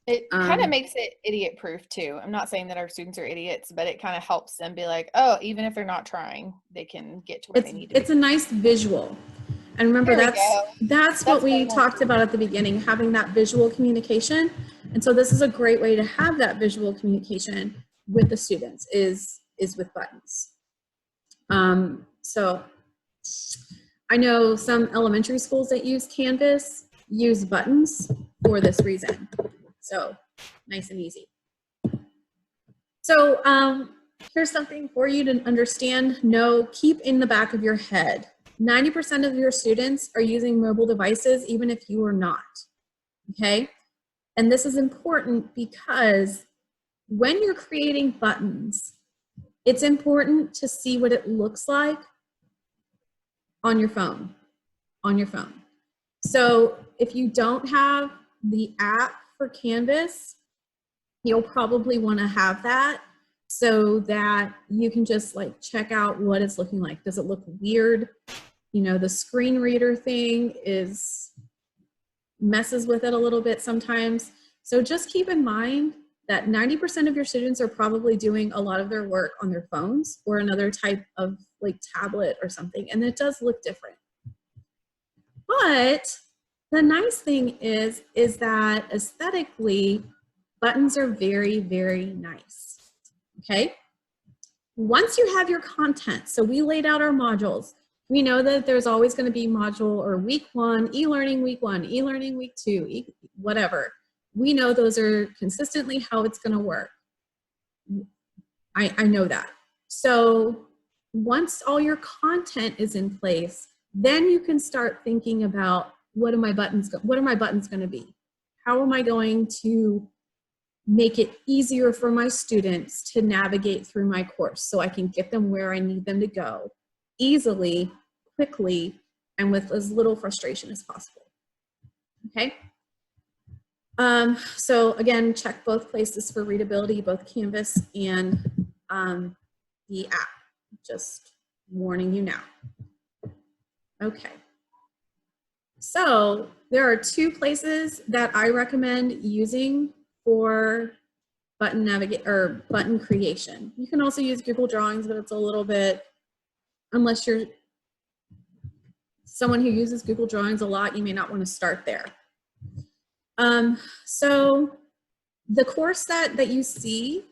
it kind of makes it idiot proof too. I'm not saying that our students are idiots, but it kind of helps them be like, oh, even if they're not trying, they can get to where they need to be. It's a nice visual. And remember, that's what we talked about at the beginning, having that visual communication. And so this is a great way to have that visual communication with the students is with buttons. So I know some elementary schools that use Canvas use buttons for this reason. So nice and easy. So here's something for you to understand. Keep in the back of your head. 90% of your students are using mobile devices, even if you are not, okay? And this is important because when you're creating buttons, it's important to see what it looks like on your phone, So if you don't have the app for Canvas, you'll probably want to have that so that you can just like check out what it's looking like. Does it look weird? You know, the screen reader thing messes with it a little bit sometimes. So just keep in mind that 90% of your students are probably doing a lot of their work on their phones or another type of like tablet or something, and it does look different. But the nice thing is that aesthetically, buttons are very, very nice, okay? Once you have your content, so we laid out our modules, we know that there's always going to be module or week 1, e-learning week 1, e-learning week 2, whatever. We know those are consistently how it's going to work. I know that. So once all your content is in place, then you can start thinking about what are my buttons going to be? How am I going to make it easier for my students to navigate through my course so I can get them where I need them to go easily, quickly, and with as little frustration as possible. Okay? So again, check both places for readability, both Canvas and the app. Just warning you now. Okay. So there are 2 places that I recommend using for button creation. You can also use Google Drawings, but it's a little bit, unless you're someone who uses Google Drawings a lot, you may not want to start there. So the course that you see,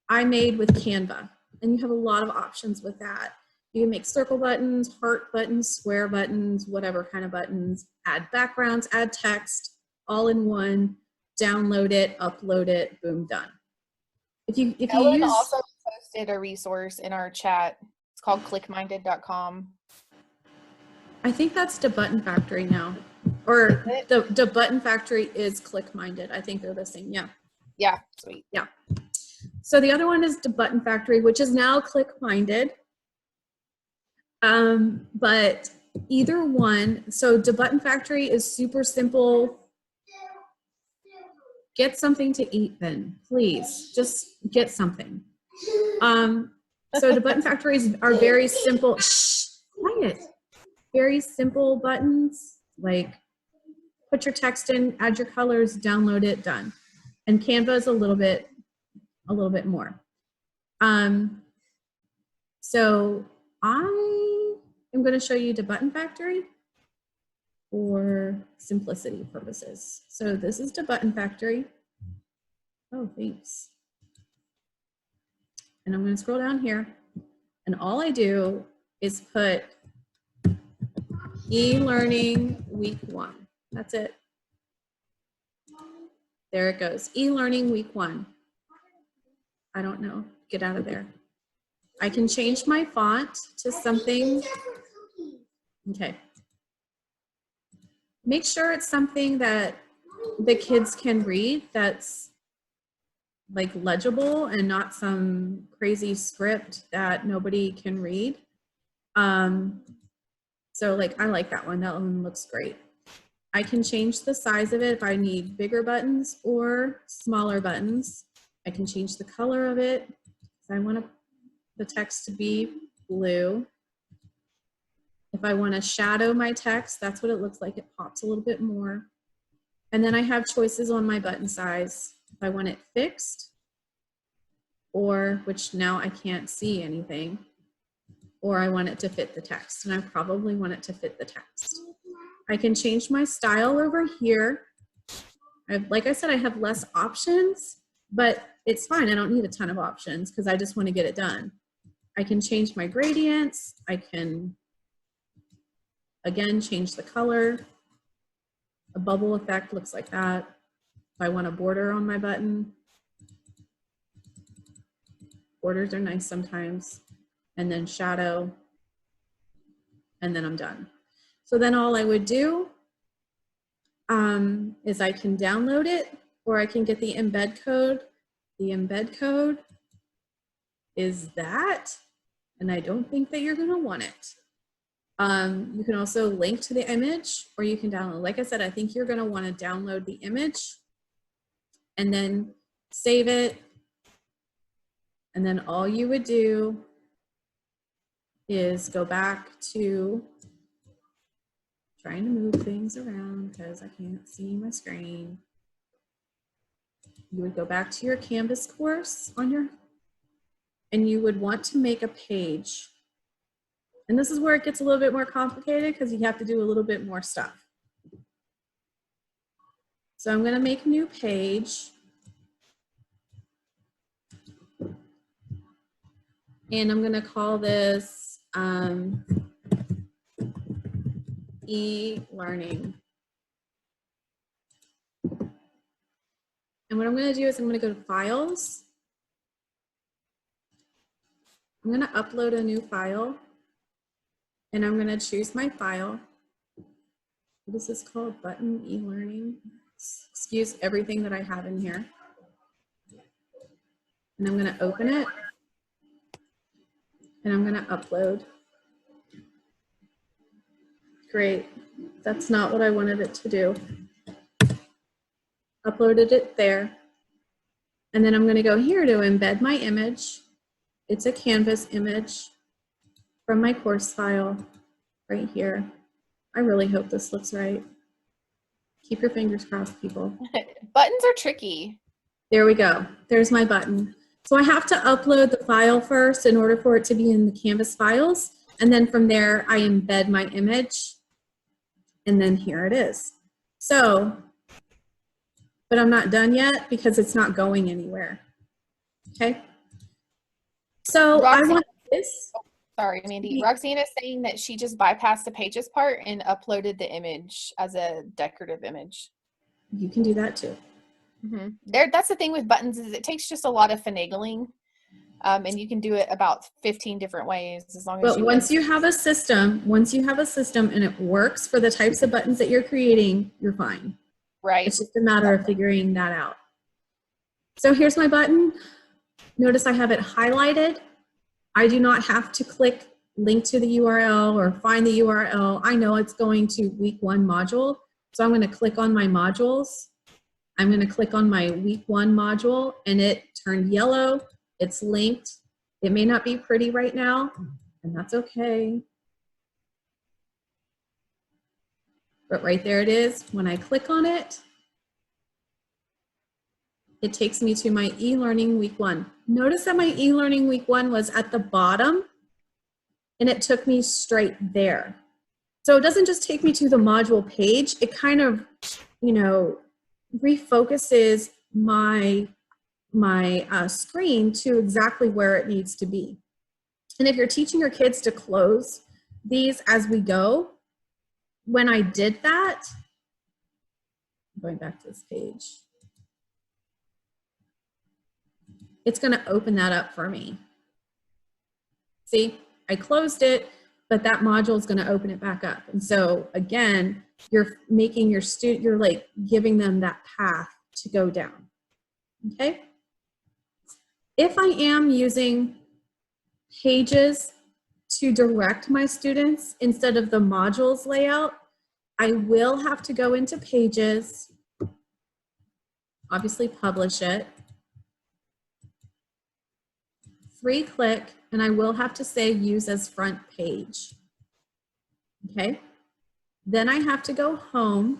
I made with Canva, and you have a lot of options with that. You can make circle buttons, heart buttons, square buttons, whatever kind of buttons, add backgrounds, add text, all in one, download it, upload it, boom, done. If you Ellen use, also posted a resource in our chat. It's called clickminded.com. I think that's the Button Factory now. Or the Button Factory is ClickMinded. I think they're the same, yeah. Yeah, sweet. Yeah. So the other one is the Button Factory, which is now ClickMinded. But either one, so the Button Factory is super simple. Get something to eat then, please. Just get something. So the Button Factories are very simple. Shh, quiet. Very simple buttons, like put your text in, add your colors, download it, done. And Canva is a little bit more. So I am going to show you the Button Factory for simplicity purposes. So this is the Button Factory. Oh, thanks. And I'm going to scroll down here, and all I do is put e-learning week 1. That's it. There it goes. E-learning week 1. I don't know. Get out of there. I can change my font to something. Okay. Make sure it's something that the kids can read, that's like legible and not some crazy script that nobody can read. So like, I like that one. That one looks great. I can change the size of it if I need bigger buttons or smaller buttons. I can change the color of it. So I want the text to be blue. If I want to shadow my text, that's what it looks like. It pops a little bit more. And then I have choices on my button size. If I want it fixed, or which now I can't see anything, or I want it to fit the text, and I probably want it to fit the text. I can change my style over here. Like I said, I have less options, but it's fine. I don't need a ton of options because I just want to get it done. I can change my gradients. I can, again, change the color. A bubble effect looks like that. If I want a border on my button, borders are nice sometimes. And then shadow, and then I'm done. So then all I would do is I can download it, or I can get the embed code. The embed code is that, and I don't think that you're gonna want it. You can also link to the image, or you can download. Like I said, I think you're gonna wanna download the image and then save it. And then all you would do is go back to, trying to move things around because I can't see my screen. You would go back to your Canvas course on your, and you would want to make a page. And this is where it gets a little bit more complicated because you have to do a little bit more stuff. So I'm going to make a new page. And I'm gonna call this e-learning. And what I'm gonna do is I'm gonna go to files. I'm gonna upload a new file and I'm gonna choose my file. What is this called? Button e-learning. Excuse everything that I have in here. And I'm gonna open it and I'm gonna upload. Great, that's not what I wanted it to do. Uploaded it there. And then I'm gonna go here to embed my image. It's a Canvas image from my course file right here. I really hope this looks right. Keep your fingers crossed, people. Buttons are tricky. There we go. There's my button. So I have to upload the file first in order for it to be in the Canvas files. And then from there, I embed my image. And then here it is. So, but I'm not done yet because it's not going anywhere. Okay. So I want this. Sorry, Mandy. Roxanne is saying that she just bypassed the pages part and uploaded the image as a decorative image. You can do that too. Mm-hmm. That's the thing with buttons is it takes just a lot of finagling, and you can do it about 15 different ways as long as. But once you have a system and it works for the types of buttons that you're creating, you're fine. Right. It's just a matter of figuring that out. So here's my button. Notice I have it highlighted. I do not have to click link to the URL or find the URL. I know it's going to week 1 module. So I'm going to click on my modules. I'm going to click on my week 1 module and it turned yellow. It's linked. It may not be pretty right now, and that's okay. But right there it is. When I click on it, it takes me to my e-learning week 1. Notice that my e-learning week 1 was at the bottom and it took me straight there. So it doesn't just take me to the module page, it kind of, you know, refocuses my screen to exactly where it needs to be. And if you're teaching your kids to close these as we go, when I did that, going back to this page, it's going to open that up for me. See, I closed it, but that module is going to open it back up. And so again, you're making your student, you're like giving them that path to go down. Okay. If I am using pages to direct my students instead of the modules layout, I will have to go into pages, obviously publish it, 3-click, and I will have to say use as front page. Okay. Then I have to go home.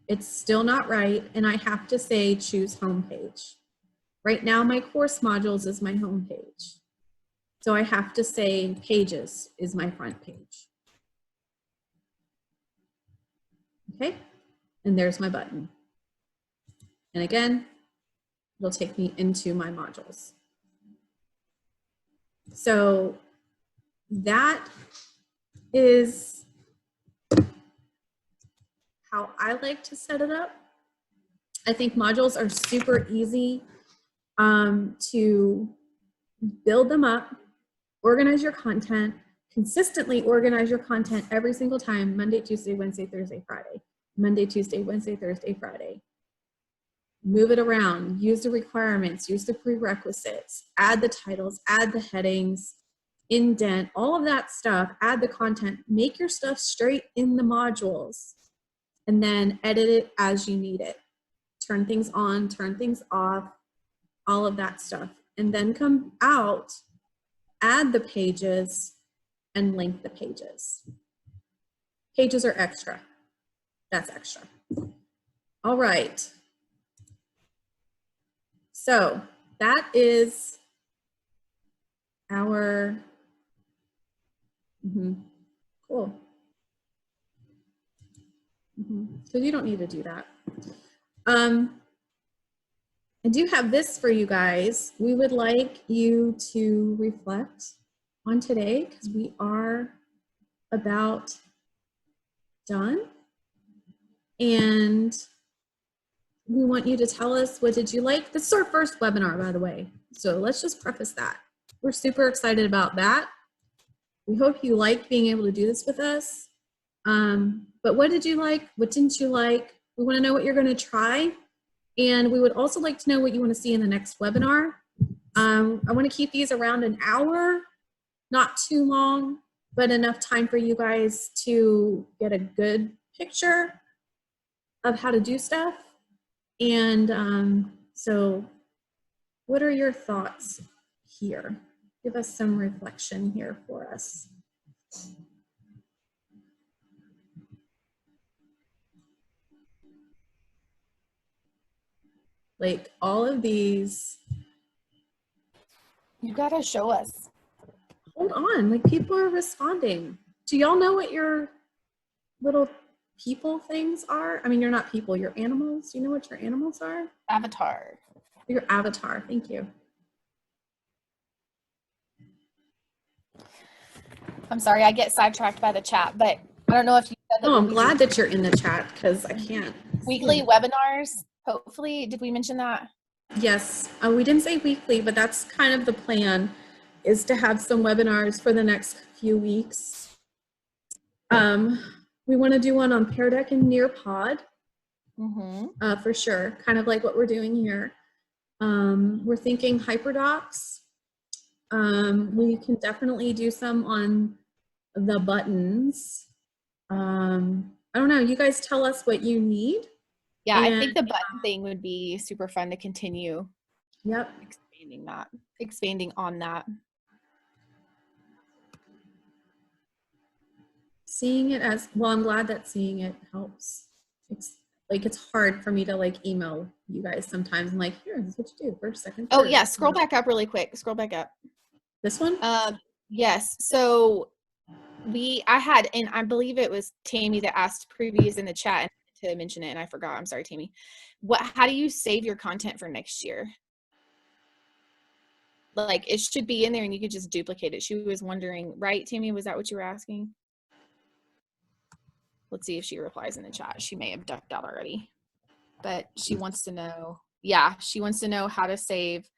It's still not right, and I have to say choose home page. Right now, my course modules is my home page. So I have to say pages is my front page. Okay, and there's my button. And again, it'll take me into my modules. So that is how I like to set it up. I think modules are super easy to build them up, organize your content, consistently organize your content every single time, Monday, Tuesday, Wednesday, Thursday, Friday, Monday, Tuesday, Wednesday, Thursday, Friday. Move it around, use the requirements, use the prerequisites, add the titles, add the headings, indent, all of that stuff, add the content, make your stuff straight in the modules, and then edit it as you need it. Turn things on, turn things off, all of that stuff. And then come out, add the pages, and link the pages. Pages are extra. That's extra. All right. So that is our, cool. So you don't need to do that. I do have this for you guys. We would like you to reflect on today because we are about done. And we want you to tell us, what did you like? This is our first webinar, by the way. So let's just preface that. We're super excited about that. We hope you like being able to do this with us. But what did you like? What didn't you like? We want to know what you're going to try. And we would also like to know what you want to see in the next webinar. I want to keep these around an hour, not too long, but enough time for you guys to get a good picture of how to do stuff. And so what are your thoughts here? Give us some reflection here for us. Like all of these. You gotta show us. Hold on, like people are responding. Do y'all know what your little people things are? I mean, you're not people, you're animals. Do you know what your animals are? Avatar. Your avatar, thank you. I'm sorry, I get sidetracked by the chat, but I don't know if you said that. Oh, I'm glad that you're in the chat because I can't. Weekly webinars, hopefully. Did we mention that? Yes, we didn't say weekly, but that's kind of the plan, is to have some webinars for the next few weeks. We want to do one on Pear Deck and Nearpod, for sure, kind of like what we're doing here. We're thinking HyperDocs. We can definitely do some on the buttons. I don't know, you guys tell us what you need. Yeah, I think the button thing would be super fun to continue. Yep. Expanding on that. Seeing it as, well, I'm glad that seeing it helps. It's hard for me to like email you guys sometimes. I'm like, here, this is what you do, first, second, third. Oh yeah, scroll back up really quick. Scroll back up. This one? Yes. So I had, and I believe it was Tammy that asked previous in the chat to mention it, and I forgot. I'm sorry, Tammy. How do you save your content for next year? Like it should be in there and you could just duplicate it. She was wondering, right, Tammy? Was that what you were asking? Let's see if she replies in the chat. She may have ducked out already, but she wants to know. Yeah, she wants to know how to save,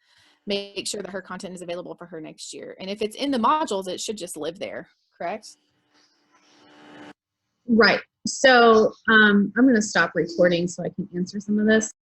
make sure that her content is available for her next year. And if it's in the modules, it should just live there, correct? Right. So I'm going to stop recording so I can answer some of this.